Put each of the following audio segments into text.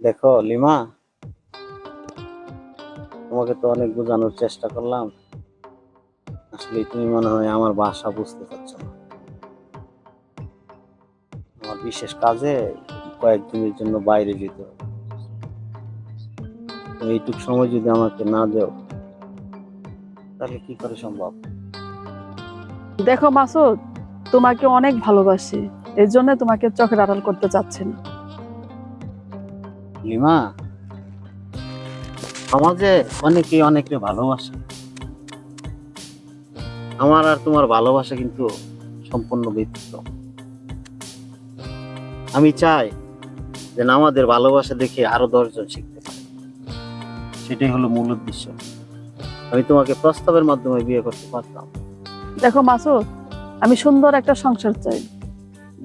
দেখো লিমা, তোমাকে তো অনেক বোঝানোর চেষ্টা করলাম। আসলে তুমি মনে হয় আমার ভাষা বুঝতে পারছো না। আমার বিশেষ কাজে কয়েকদিনের জন্য বাইরে যেতে হবে। তো এইটুক সময় যদি আমাকে না দেও তাহলে কি করে সম্ভব? দেখো মাসুদ, তোমাকে অনেক ভালোবাসি, এর জন্য তোমাকে চোখের আড়াল করতে চাচ্ছি না। লিমা, সমাজে অনেকেই অনেকে ভালোবাসে। আমার আর তোমার ভালোবাসা কিন্তু সম্পূর্ণ ব্যতিক্রম। আমি চাই যে আমাদের ভালোবাসা দেখে আরো 10 জন শিখতে পারে। সেটাই হলো মূল উদ্দেশ্য। আমি তোমাকে প্রস্তাবের মাধ্যমে বিয়ে করতে পারতাম। দেখো মাসুদ, আমি সুন্দর একটা সংসার চাই,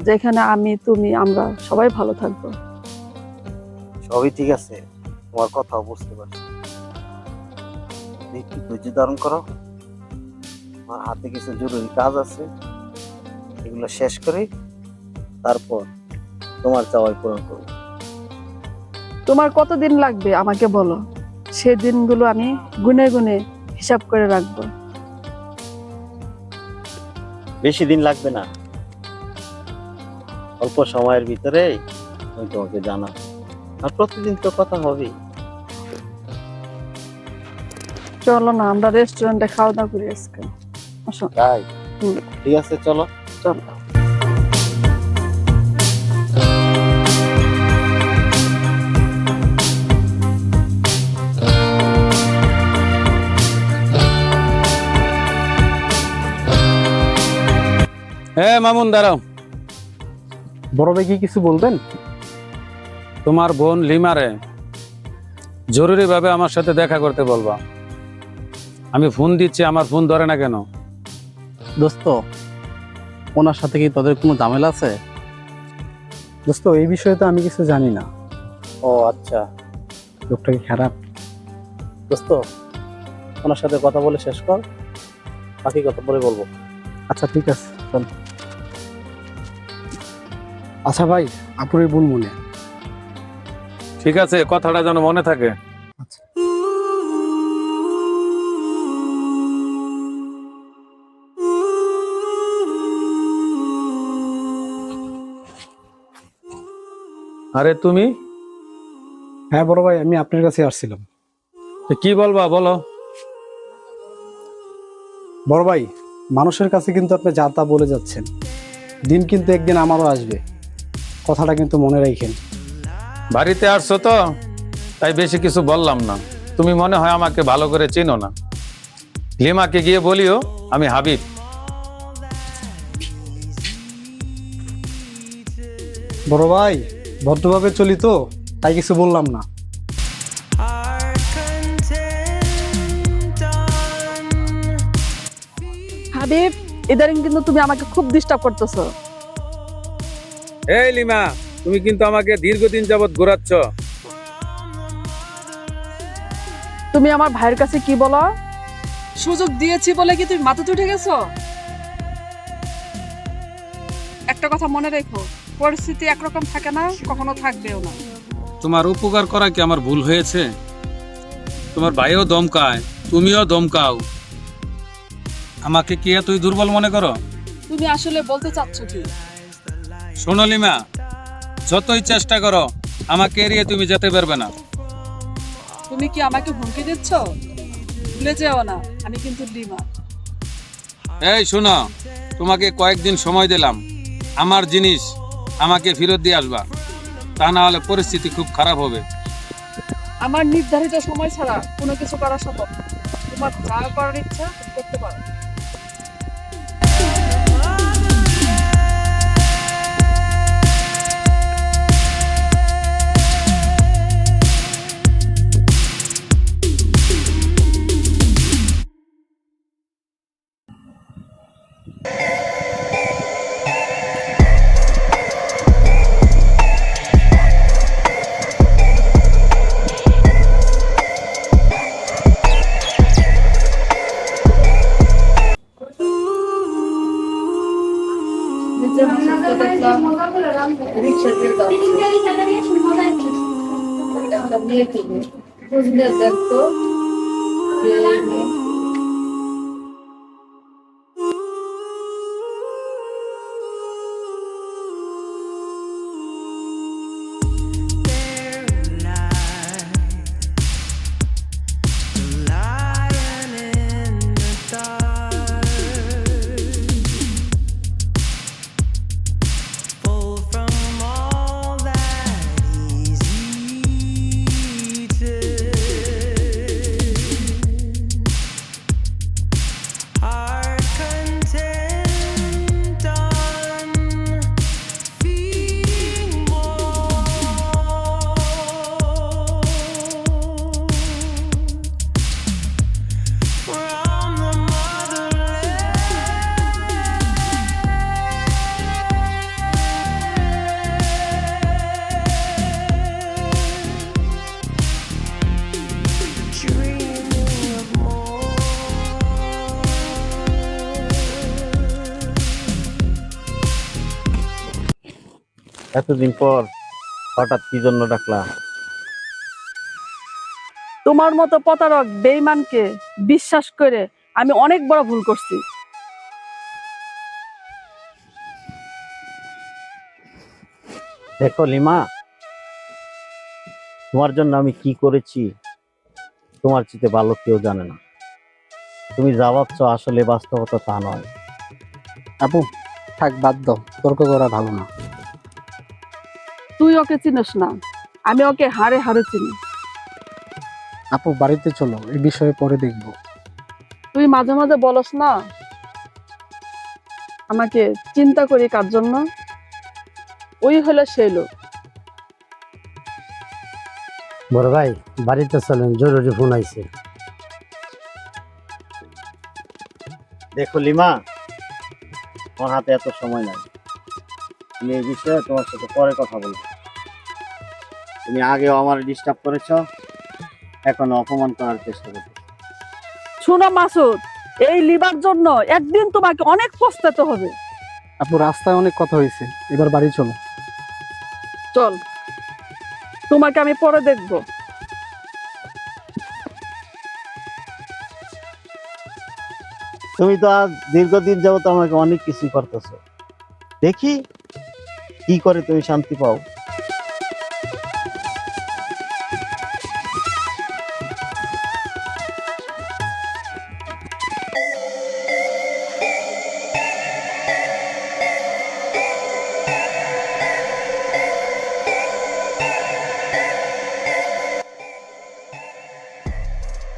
যেখানে আমি, তুমি, আমরা সবাই ভালো থাকবো। সবই ঠিক আছে, তোমার কথাও বুঝতে পারছি। তুমি একটু ধৈর্য ধারণ করো। আমার হাতে কিছু জরুরি কাজ আছে, এগুলো শেষ করে তারপর তোমার চাওয়াই পূরণ করবো। তোমার কতদিন লাগবে আমাকে বলো, সেই দিনগুলো আমি গুনে গুনে হিসাব করে রাখবো। বেশি দিন লাগবে না, অল্প সময়ের ভিতরে আমি তোমাকে জানাবো। আর প্রতিদিন তো কথা হবেই। চলো না, আমরা রেস্টুরেন্টে খাওয়া দাওয়া করি আজকে। আসো। তাই? হুম। ঠিক আছে, চলো। চলো। হ্যাঁ মামুন, দাঁড়াও। বড় ভাই কি কিছু বলবেন? তোমার বোন লিমারে জরুরি ভাবে আমার সাথে দেখা করতে বলবা। আমি ফোন দিচ্ছি, আমার ফোন ধরে না কেন? দোস্ত, ওনার সাথে কি তোদের কোনো ঝামেলা আছে? দোস্ত, এই বিষয়ে তো আমি কিছু জানি না। ও আচ্ছা। লোকটা কি খারাপ? দোস্ত, ওনার সাথে কথা বলে শেষ কর, বাকি কথা পরে বলবো। আচ্ছা ঠিক আছে, চল। আচ্ছা ভাই, আপুরের বোন মনে। ঠিক আছে, কথাটা যেন মনে থাকে। আচ্ছা। আরে তুমি? হ্যাঁ বড় ভাই, আমি আপনার কাছে আসছিলাম। তো কি বলবা বলো। বড় ভাই, মানুষের কাছে কিন্তু আপনি যা তা বলে যাচ্ছেন। দিন কিন্তু একদিন আমারও আসবে, কথাটা কিন্তু মনে রাখেন। বাড়িতে আসছো তো, তাই বেশি কিছু বললাম না। তুমি মনে হয় আমাকে ভালো করে চিনো না। লিমাকে গিয়ে বলিও আমি হাবিব। বড় ভাই, ভদ্রভাবে চলি তো, তাই কিছু বললাম না। হাবিব, ইদারিং কিন্তু তুমি আমাকে খুব ডিস্টার্ব করতেছো। এই লিমা, তুমি কিন্তু আমাকে দীর্ঘদিন যাবত ঘোরাচ্ছ। তুমি আমার ভাইয়ের কাছে কি বলো? সুযোগ দিয়েছি বলে কি তুমি মাথাতে উঠে গেছো? একটা কথা মনে রেখো, পরিস্থিতি একরকম থাকে না, কখনো থাকবেও না। তোমার উপকার করা কি আমার ভুল হয়েছে? তোমার ভাইও দমকায়, তুমিও দমকাও। আমাকে কি তুই দুর্বল মনে করো? তুমি আসলে বলতে চাচ্ছ কি? শোনো লিমা, যতই চেষ্টা করো আমাকে এড়িয়ে তুমি যেতে পারবে না। তুমি কি আমাকে হুমকি দিচ্ছ? ভুলে যেও না, আমি কিন্তু লিমা। এই শোনো, তোমাকে কয়েকদিন সময় দিলাম, আমার জিনিস আমাকে ফেরত দিয়ে আসবা, তা না হলে পরিস্থিতি খুব খারাপ হবে। আমার নির্ধারিত সময় ছাড়া কোনো কিছু করা সম্ভব না। তোমার যা করার ইচ্ছা তুমি করতে পারো। একটা মেয়ে কিনে বুঝলে দেখতো কে এই মেয়ে। এতদিন পর হঠাৎ কি জন্য ডাকলা? তোমার মতো প্রতারক বেঈমানকে বিশ্বাস করে আমি অনেক বড় ভুল করছি। দেখো লিমা, তোমার জন্য আমি কি করেছি তোমার চেয়ে ভালো কেউ জানে না। তুমি যা ভাবছো আসলে বাস্তবতা তা নয়। আপু থাক, বাদ দাও, তর্ক করা ভালো না। তুই ওকে চিনিস না, আমি ওকে হাড়ে হাড়ে চিনি। আপু বাড়িতে চলো, এই বিষয়ে পরে দেখবো। তুই মাঝে মাঝে বলস না আমাকে চিন্তা করি কার জন্য, ওই হলো সেই লোক। বড় ভাই বাড়িতে চলেন, জরুরি ফোন আইছে। দেখো লিমা, আমার হাতে এত সময় নাই। তুমি এই বিষয়ে তোমার সাথে পরে কথা বলবো। তুমি আগেও আমার ডিস্টার্ব করেছ, এখন অপমান করার চেষ্টা করছো। শোনো মাসুদ, এই লিবার জন্য একদিন তোমাকে অনেক পস্তাতে হবে। আপু রাস্তায় অনেক কথা হয়েছে, এবার বাড়ি চলো। চল, তোমাকে আমি পরে দেখবো। তুমি তো আজ দীর্ঘদিন যাবত আমাকে অনেক কিছুই করতেছো, দেখি কি করে তুমি শান্তি পাও।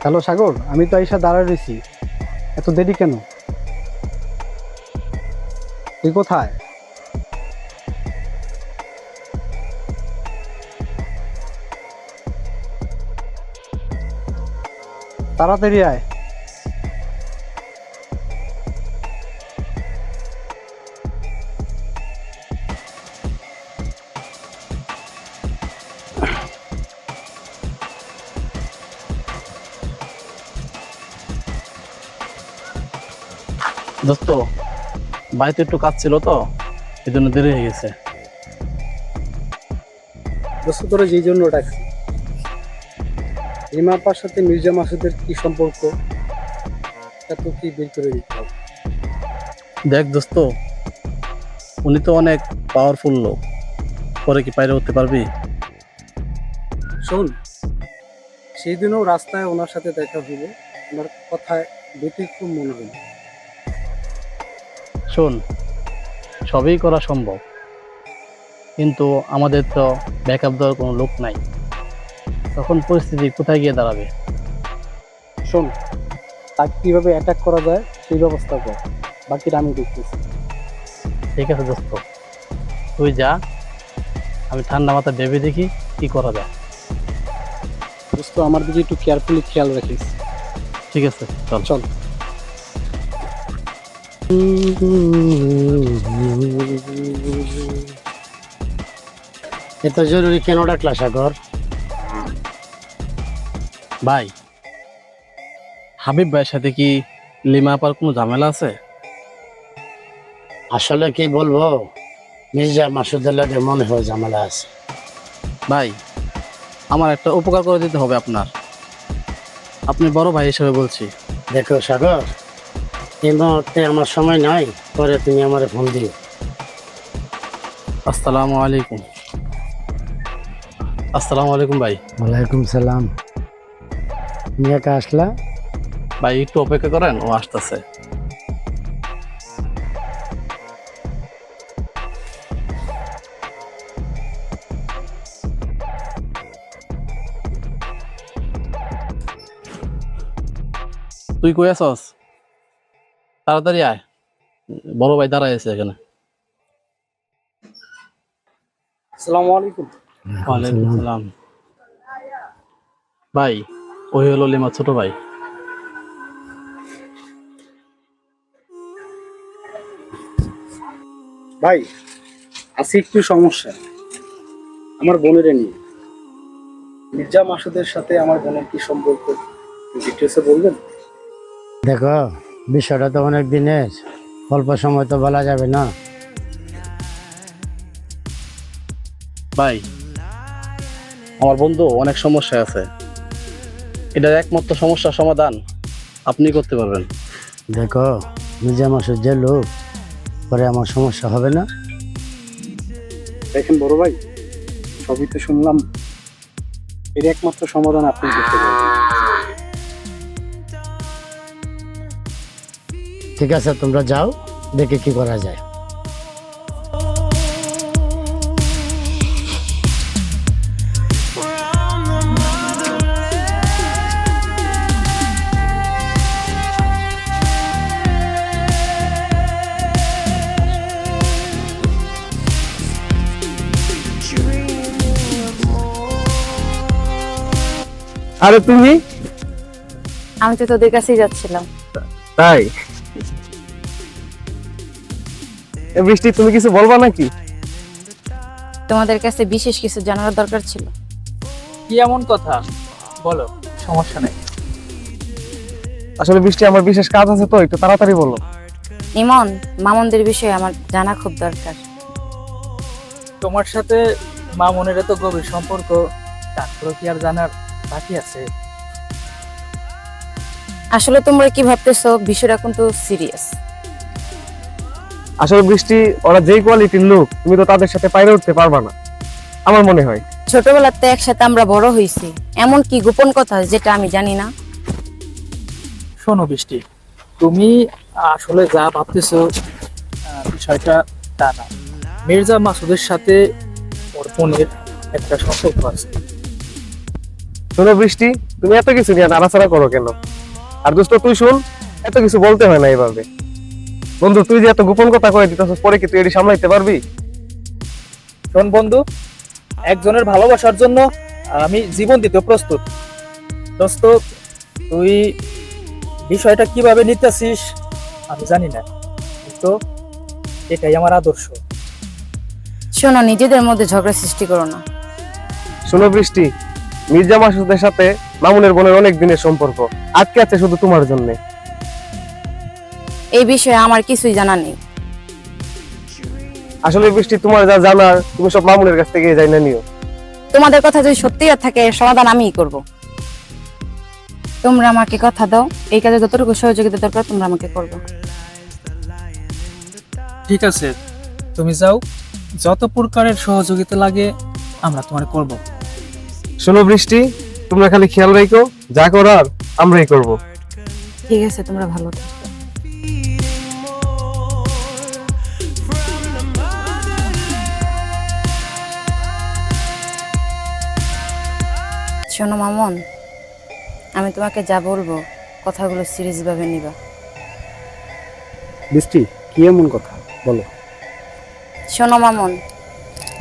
হ্যালো সাগর, আমি তো আইসা দাঁড়ায় রয়েছি, এত দেরি কেন? তুই কোথায়? তাড়াতাড়ি আয়। দোস্ত, বাড়িতে একটু কাজ ছিল তো, এই জন্য দেরি হয়ে গেছে। দোস্ত তোরা যেই জন্য ডাকছি, রিমা আপার সাথে মির্জা মাসুদের কি সম্পর্ক, তা তো কি বের করে দিতে হবে। দেখ দোস্ত, উনি তো অনেক পাওয়ারফুল লোক, পরে কি বাইরে হতে পারবি? শোন, সেই দিনও রাস্তায় ওনার সাথে দেখা হলো, ওনার কথায় ব্যতিক্রম মনে হলো। শোন, সবই করা সম্ভব, কিন্তু আমাদের তো ব্যাকআপ দেওয়ার কোনো লোক নাই, তখন পরিস্থিতি কোথায় গিয়ে দাঁড়াবে? শোন, তাকে কিভাবে অ্যাটাক করা যায় সেই ব্যবস্থা কর, বাকিটা আমি দেখতেছি। ঠিক আছে দোস্ত, তুই যা, আমি ঠান্ডা মাথা ভেবে দেখি কি করা যায়। দোস্ত আমার দিকে একটু কেয়ারফুলি খেয়াল রাখিস। ঠিক আছে, চল চল। এত জরুরি কেন ডাকলা সাগর? ভাই, হাবিব ভাইয়ের সাথে কি লিমা আপার কোনো ঝামেলা আছে? আসলে কি বলবো, মির্জা মাসুদের লাগে মনে হয় ঝামেলা আছে। ভাই, আমার একটা উপকার করে দিতে হবে আপনার। আপনি বড় ভাই হিসেবে বলছি। দেখো সাগর, এই মুহূর্তে আমার সময় নাই, পরে তুমি আমার ফোন দিও। আসসালামু আলাইকুম। আসসালামু আলাইকুম ভাই। ওয়ালাইকুম সালাম। তুমি একা আসলা? ভাই একটু অপেক্ষা করেন, ও আসতেছে। তুই কই আছস? তাড়াতাড়ি আয়, বড় ভাই দাঁড়ায় আছে এখানে। আসসালামু আলাইকুম। ওয়ালাইকুম সালাম। ভাই, ওই হলো লিমা ছোট ভাই। ভাই, আছে একটু সমস্যা আমার বোনের নিয়ে। মির্জা মাসুদের সাথে আমার বোনের কি সম্পর্ক, ডিটেলসে বলবেন? দেখো, বিষয়টা তো অনেক দিনের, অল্প সময় তো বলা যাবে না। ভাই, আমার বন্ধু অনেক সমস্যা আছে, এটার একমাত্র সমস্যার সমাধান আপনি করতে পারবেন। দেখো, মির্জা মাসুদ যে লোক, পরে আমার সমস্যা হবে না। দেখেন বড় ভাই, সবই তো শুনলাম, এর একমাত্র সমাধান আপনি করতে পারবেন। ঠিক আছে, তোমরা যাও, দেখে কি করা যায়। আরে তুমি? আমি তো তোদের কাছেই যাচ্ছিলাম। তাই? এ বৃষ্টি, তুমি কিছু বলবা নাকি? তোমাদের কাছে বিশেষ কিছু জানার দরকার ছিল। কি এমন কথা বলো, সমস্যা নেই। আসলে বৃষ্টি, আমার বিশেষ কাজ আছে, তো একটু তাড়াতাড়ি বলো। ইমন, মামুনদের বিষয়ে আমার জানা খুব দরকার। তোমার সাথে মামুনের এত গভীর সম্পর্ক, তারপরে কি আর জানার বাকি আছে? আসলে তোমরা কি ভাবতেছো, বিষয়টা কিন্তু সিরিয়াস। আসলে বৃষ্টি, ওরা যেই কোয়ালিটির লোক, তুমি তো তাদের সাথে পাইরে উঠতে পারবা না আমার মনে হয়। ছোটবেলাতে একসাথে আমরা বড় হয়েছি, এমন কি গোপন কথা যেটা আমি জানি না? শোনো বৃষ্টি, তুমি আসলে যা ভাবতেছো বিষয়টা তা না। মির্জা মাসুদের সাথে ওর বোনের একটা সম্পর্ক আছে। শোনো বৃষ্টি, তুমি এত কিছু নিয়ে নাড়াচাড়া করো কেন? আর দোস্ত তুই শুন, এত কিছু বলতে হয় না এইভাবে। বন্ধু, তুই যে এত গোপন কথা কয়ে দিতেছিস, পরে কি তুই এটি সামলাইতে পারবি? শোন বন্ধু, একজনের ভালোবাসার জন্য আমি জীবন দিতে প্রস্তুত। দোস্ত, তুই বিষয়টা কিভাবে নিতেছিস আমি জানি না, তো এটাই আমার আদর্শ। শোনো, নিজেদের মধ্যে ঝগড়া সৃষ্টি করো না। শোনো বৃষ্টি, মির্জা মাসুদের সাথে মামুনের বোনের অনেক দিনের সম্পর্ক, আজকে আছে শুধু তোমার জন্য। এই বিষয়ে আমার কিছুই জানা নেই। আসলে বৃষ্টি, তোমার যা জানার তুমি সব মামুনের কাছ থেকে যাই না নিও। তোমাদের কথা যদি সত্যি থাকে, এর সমাধান আমিই করব। তোমরা আমাকে কথা দাও, এই কাজে যতটুকু সহযোগিতা দরকার তোমরা আমাকে করবে। ঠিক আছে, তুমি যাও, যত প্রকারের সহযোগিতা লাগে আমরা তোমার করব। শোনো বৃষ্টি, তোমরা খালি খেয়াল রাখো, যা করার আমরাই করব। ঠিক আছে, তোমরা ভালো থাকো। শোনো মামুন, আমি তোমাকে যা বলবো কথাগুলো সিরিয়াস ভাবে নিবা। বৃষ্টি, কি এমন কথা বলো? শোনো মামুন,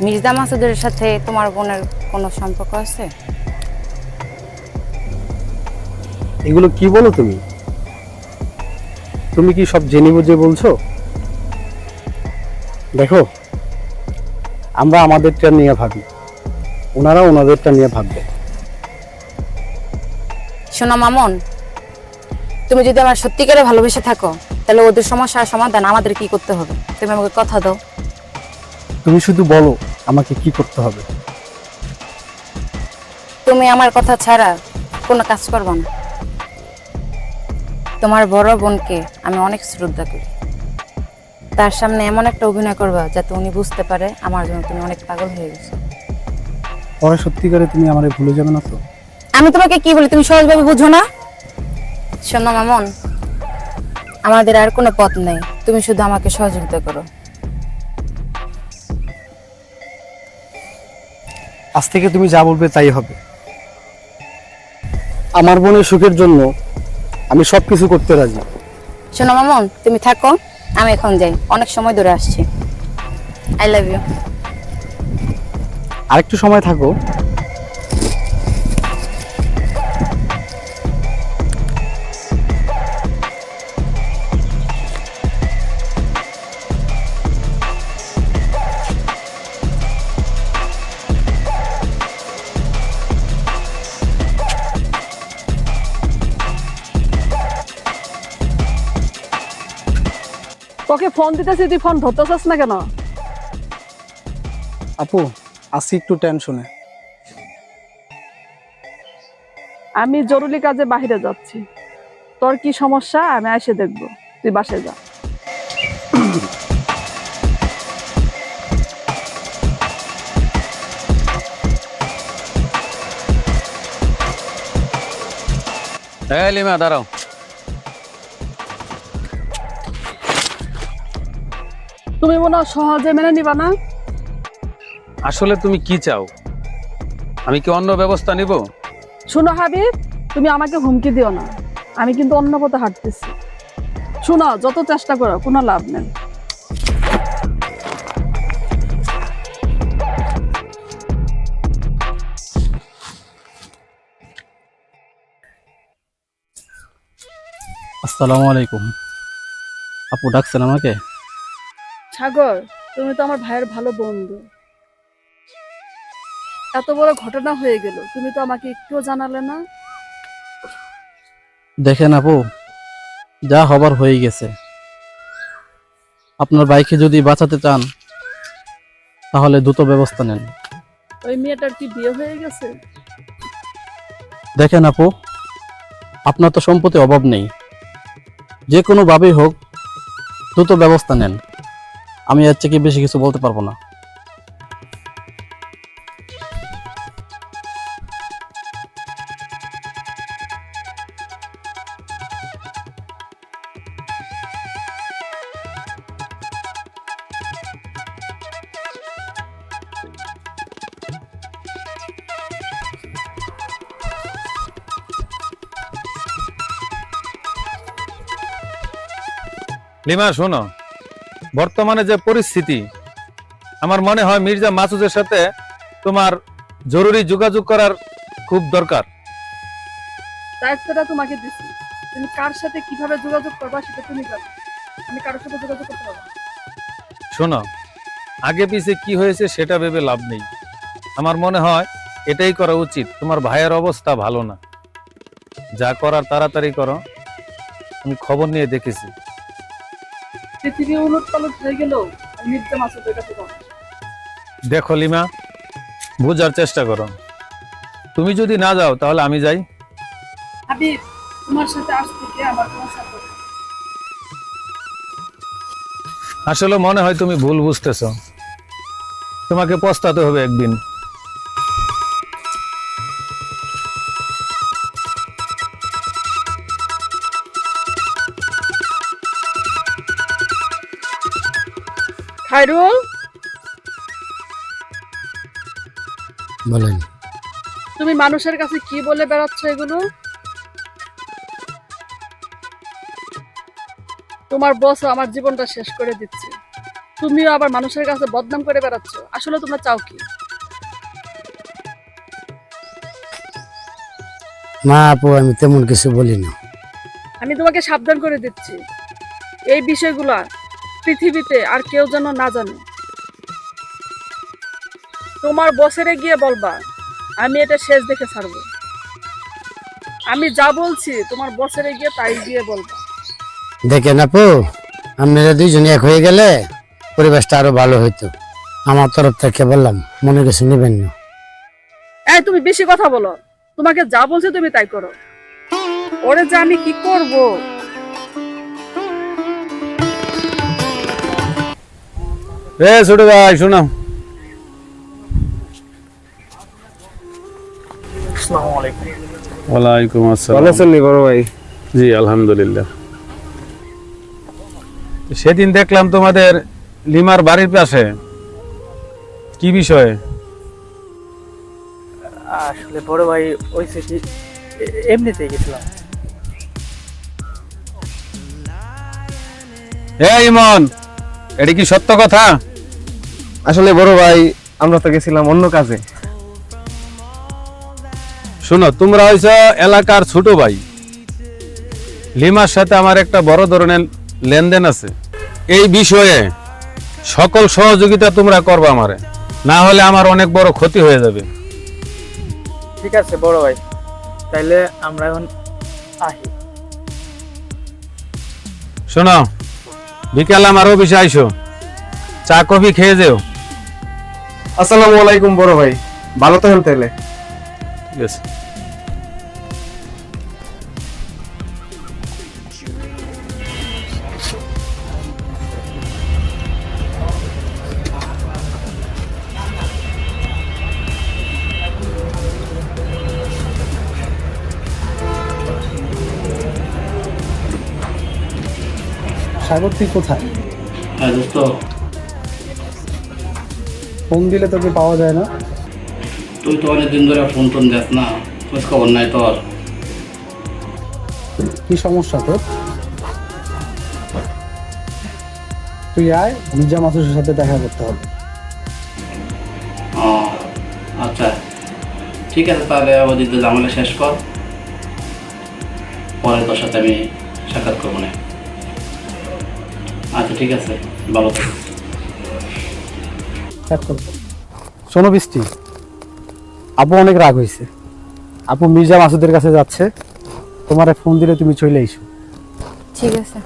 মির্জা মাসুদের সাথে তোমার বোনের কোনো সম্পর্ক আছে? এগুলো কি বলো তুমি? তুমি কি সব জেনে বুঝে বলছো? দেখো, আমরা আমাদেরটা নিয়ে ভাবি, ওনারা ওনাদেরটা নিয়ে ভাববে। শোনো মামুন, তুমি যদি আমার সত্যিকারে ভালোবেসে থাকো, তাহলে ওদের সমস্যার সমাধান আমাদের কি করতে হবে তুমি আমাকে কথা দাও। তুমি শুধু বলো আমাকে কি করতে হবে। তুমি আমার কথা ছাড়া কোনো কাজ করবে না। তোমার বড় বোনকে আমি অনেক শ্রদ্ধা করি, তার সামনে এমন একটা অভিনয় করবা যাতে উনি বুঝতে পারে আমার জন্য তুমি অনেক পাগল হয়ে গেছো। পরে সত্যিকারে তুমি আমারে ভুলে যাবে না তো? আমি তোমাকে কি বলি তুমি সহজভাবে বুঝো না? শোনো মামুন, আমাদের আর কোনো পথ নেই, তুমি শুধু আমাকে সহযোগিতা করো। আজ থেকে তুমি যা বলবে তাই হবে। আমার বোনের সুখের জন্য আমি সবকিছু করতে রাজি। শোনো মামুন, তুমি থাকো, আমি এখন যাই, অনেক সময় ধরে আসছি। I love you. আরেকটু সময় থাকো। তোকে ফোন দিতেছি, তুই ফোন ধরতেছিস না কেন? আপু, আসি একটু টেনশনে। আমি জরুরি কাজে বাইরে যাচ্ছি, তোর কি সমস্যা আমি এসে দেখবো, তুই বাসায় যা। এই লিমা দাঁড়াও। তুমি মনে হয় সহজে মেনে নিবা না? আসলে তুমি কি চাও? আমি কি অন্য ব্যবস্থা নিব? শুনো হাবিব, তুমি আমাকে হুমকি দিও না, আমি কিন্তু অন্য পথে হাঁটতেছি। শুনো, যত চেষ্টা করো কোনো লাভ নেই। আসসালামু আলাইকুম। আপু ডাকছেন আমাকে? সাগর, তুমি তো আমার ভাইয়ের ভালো বন্ধু, এত বড় ঘটনা হয়ে গেল, তুমি তো আমাকে একটুও জানালে না। দেখেন আপু, যা হবার হয়ে গেছে। আপনার ভাইকে যদি বাঁচাতে চান তাহলে দ্রুত ব্যবস্থা নেন। ওই মেয়েটার কি বিয়ে হয়ে গেছে? দেখেন আপু, আপনার তো সম্পত্তি অভাব নেই, যে কোনো ভাবেই হোক দ্রুত ব্যবস্থা নেন। আমি এর থেকে বেশি কিছু বলতে পারবো না। লিমা শোনো, বর্তমানে যে পরিস্থিতি, আমার মনে হয় মির্জা মাসুদের সাথে তোমার জরুরি যোগাযোগ করার খুব দরকার। দায়িত্বটা তোমাকে দিছি, তুমি কার সাথে কিভাবে যোগাযোগ করবা সেটা তুমি জানো, আমি কারোর সাথে যোগাযোগ করতে পারবো না। শোনো, আগে পিছে কি হয়েছে সেটা ভেবে লাভ নেই। আমার মনে হয় এটাই করা উচিত। তোমার ভাইয়ের অবস্থা ভালো না, যা করার তাড়াতাড়ি করো। আমি খবর নিয়ে দেখেছি। পৃথিবী উলট পালট হয়ে গেল, আমি মির্জা মাসুদের কাছে যাবো। দেখো লিমা, বোঝার চেষ্টা করো। তুমি যদি না যাও তাহলে আমি যাই। হাবিব, তোমার সাথে আজ থেকে আমার কোনো সম্পর্ক নেই। আসলে মনে হয় তুমি ভুল বুঝতেছ, তোমাকে পস্তাতে হবে একদিন। খায়রুল, বলেন। তুমি মানুষের কাছে কি বলে বেড়াচ্ছ এগুলো? তোমার বস আমার জীবনটা শেষ করে দিচ্ছে, তুমিও আবার মানুষের কাছে বদনাম করে বেড়াচ্ছ। আসলে তোমরা চাও কি? মা আপু, আমি তেমন কিছু বলি না। আমি তোমাকে সাবধান করে দিচ্ছি, এই বিষয়গুলো পৃথিবীতে আর কেউ যেন না জানে। তোমার বসেরে গিয়ে বলবা আমি এটা শেষ দেখে ছাড়বো। আমি যা বলছি তোমার বসেরে গিয়ে তাই গিয়ে বলবা। দেখেন আপু, আপনারা দুইজনে এক হয়ে গেলে পরিবেশটা আরো ভালো হইতো। আমার তরফ থেকে বললাম, মনে কিছু নেবেন না। এই তুমি বেশি কথা বলো, তোমাকে যা বলছে তুমি তাই করো। ওরে যে আমি কি করব? এ ছোট ভাই শোনো, আসসালামু আলাইকুম। ওয়ালাইকুম আসসালাম। ভালো আছেন নি বড় ভাই? জি আলহামদুলিল্লাহ। সেদিন দেখলাম তোমাদের লিমার বাড়ির পাশে, কি বিষয়ে? আসলে বড় ভাই ওই সিটি এমনিতে গেছিলাম। ইমন, এটা কি সত্য কথা? আসলে বড় ভাই আমরা তো গেছিলাম অন্য কাজে। শোনো, তোমরা হইছ এলাকার ছোট ভাই। লিমার সাথে আমার একটা বড় ধরনের লেনদেন আছে। এই বিষয়ে সকল সহযোগিতা তোমরা করবা আমারে, না হলে আমার অনেক বড় ক্ষতি হয়ে যাবে। ঠিক আছে বড় ভাই, তাইলে আমরা এখন আহি। শোনো, বিকালে আমার অফিসে আইসো, চা কফি খেয়ে যেও। আসসালামু আলাইকুম বড় ভাই, ভালো থাকেন তাহলে। ঠিক আছে। সাগর তুই কোথায়? হ্যাঁ দোস্ত, ফোন দিলে তোকে পাওয়া যায় না। তুই তো অনেকদিন ধরে ফোন টোন দেস না, খোঁজ খবর নাই তোর। কি সমস্যা তোর? তুই আয়, মির্জা মাসুদের সাথে দেখা করতে হবে। ও আচ্ছা ঠিক আছে, তাহলে অবধিত ঝামেলা শেষ কর, পরে তোর সাথে আমি সাক্ষাৎ করবো না। আচ্ছা ঠিক আছে, ভালো থাকো। শোনো বৃষ্টি, আপু অনেক রাগ হয়েছে। আপু মির্জা মাসুদের কাছে যাচ্ছে, তোমারে ফোন দিলে তুমি চলে এসো। ঠিক আছে।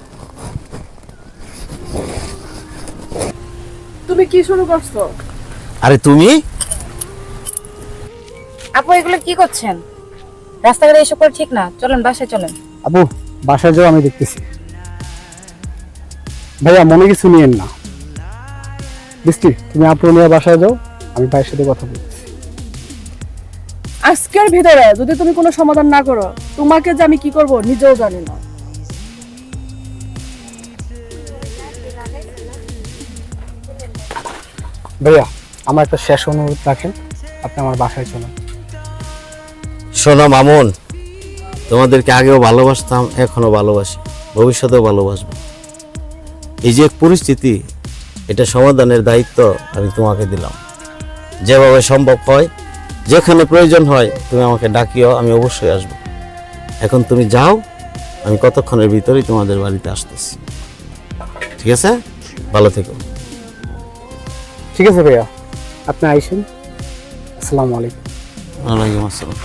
তুমি কি শুরু করছো? আরে তুমি আপু এগুলো কি করছেন? রাস্তাঘাটে এসব করে ঠিক না, চলেন বাসায় চলেন। আপু বাসায় যাও, আমি দেখতেছি। ভাইয়া মনে কিছু নিয়েন না। বৃষ্টি তুমি আপু নিয়ে বাসায় যাও, আমি ভাইয়ের সাথে কথা বলতেছি। আজকের ভিতরে যদি তুমি কোনো সমাধান না করো, তোমাকে যে আমি কি করব নিজেও জানি না। ভাইয়া আমার একটা শেষ অনুরোধ রাখেন, আপনি আমার বাসায় চলেন। শোনো মামুন, তোমাদেরকে আগেও ভালোবাসতাম, এখনো ভালোবাসি, ভবিষ্যতেও ভালোবাসবো। এই যে পরিস্থিতি, এটা সমাধানের দায়িত্ব আমি তোমাকে দিলাম। যেভাবে সম্ভব হয়, যেখানে প্রয়োজন হয় তুমি আমাকে ডাকিও, আমি অবশ্যই আসবো। এখন তুমি যাও, আমি কতক্ষণের ভিতরেই তোমাদের বাড়িতে আসতেছি। ঠিক আছে, ভালো থেকো। ঠিক আছে ভাইয়া, আপনি আইসেন। আসসালামু আলাইকুম। ওয়ালাইকুম আসসালাম।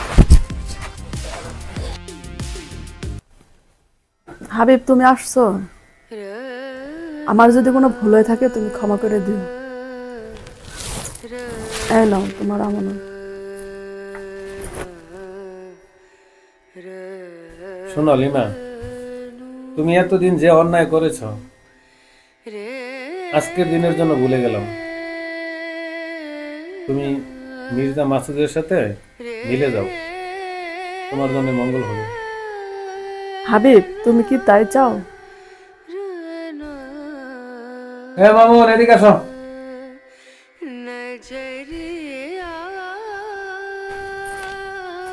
হাবিব, তুমি আসছো? আমার যদি কোনো ভুল হয়ে থাকে তুমি ক্ষমা করে দিও। এই নাও তোমার আমানত। শোনো লিমা, তুমি এতদিন যে অন্যায় করেছ, আজকের দিনের জন্য ভুলে গেলাম। তুমি মির্জা মাসুদের সাথে মিলে যাও, তোমার জন্য মঙ্গল হবে। হাবিব, তুমি কি তাই চাও? হ্যাঁ মামুন, এদিকে আসো।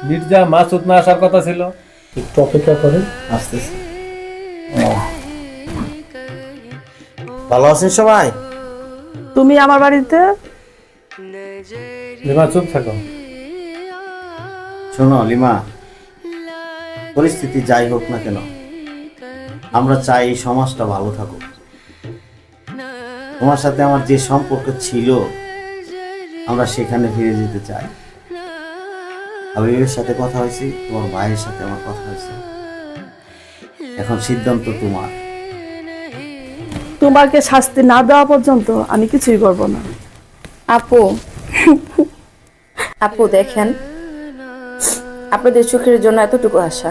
মির্জা মাসুদ না আসার কথা ছিল। একটু অপেক্ষা করেন, আসতেছি। ভালো আছেন সবাই? তুমি আমার বাড়িতে? লিমা চুপ থাকো। শোনো লিমা, পরিস্থিতি যাই হোক না কেন, আমরা চাই এই সমাজটা ভালো থাকুক। তোমার সাথে আমার যে সম্পর্ক ছিল, আমরা সেখানে ফিরে যেতে চাই। হাবিবের সাথে কথা হয়েছে, তোমার ভাইয়ের সাথে আমার কথা হয়েছে, এখন সিদ্ধান্ত তোমার। তোমাকে শাস্তি না দেওয়া পর্যন্ত আমি কিছুই করব না। আপু আপু দেখেন, আপনাদের সুখের জন্য এতটুকু আশা।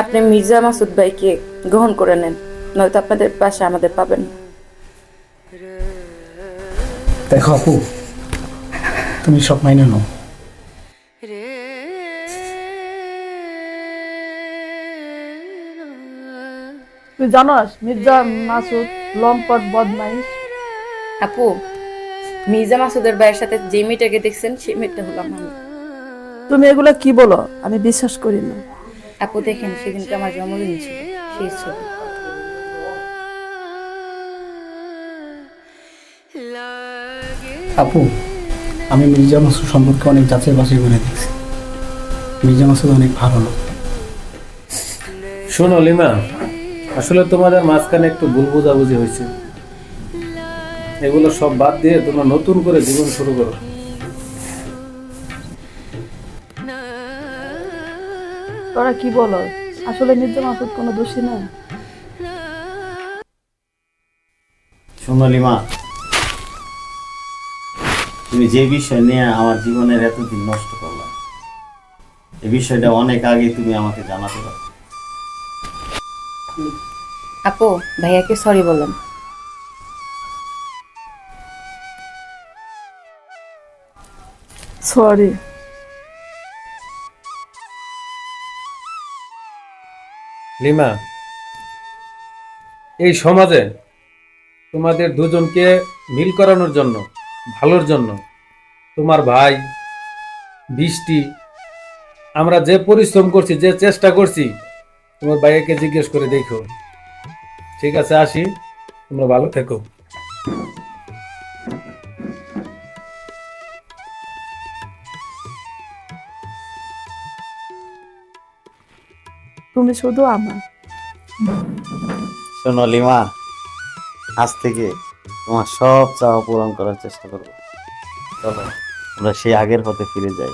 আপনি মির্জা মাসুদ ভাইকে গ্রহণ করে নেন, নয়তো আপনাদের পাশে আমাদের পাবেন না। দেখো আপু, তুমি সব মাইনে নাও। তুই জানোস মির্জা মাসুদ লম্পট বদমাইশ। আপু, মির্জা মাসুদের ভাইয়ের সাথে যে মেয়েটাকে দেখছেন সেই মেয়েটা হলাম আমি। তুমি এগুলা কি বলো? আমি বিশ্বাস করি না। আপু দেখেন, সেদিনকে আমার জন্মদিন ছিল, সেই ছবি। আপু, আমি মির্জা মাসুদ সম্পর্কে অনেক যাচাই বাছাই করে দেখছি। মির্জা মাসুদ অনেক ভালো লোক। শোনো লিমা, আসলে তোমাদের মাঝখানে একটু ভুল বোঝাবুঝি হয়েছে। এগুলো সব বাদ দিয়ে তোমরা নতুন করে জীবন শুরু করো। তোরা কি বলো? আসলে মির্জা মাসুদ কোনো দোষী না। শোনো লিমা, তুমি যে বিষয় নিয়ে আমার জীবনের এতদিন নষ্ট করলাম, এই বিষয়টা অনেক আগে তুমি আমাকে জানাতে পারো। আপু, ভাইয়াকে সরি বললাম। সরি। লিমা, এই সমাজে তোমাদের দুজনকে মিল করানোর জন্য, ভালোর জন্য, তোমার ভাই বৃষ্টি, আমরা যে পরিশ্রম করছি, যে চেষ্টা করছি, তোমার ভাইকে জিজ্ঞেস করে দেখো। ঠিক আছে, আসি, তোমরা ভালো থেকো। তুমি শুধু আমার। শোনো লিমা, আজ থেকে তোমার সব চাওয়া পূরণ করার চেষ্টা করবো। চলো আমরা সেই আগের পথে ফিরে যাই।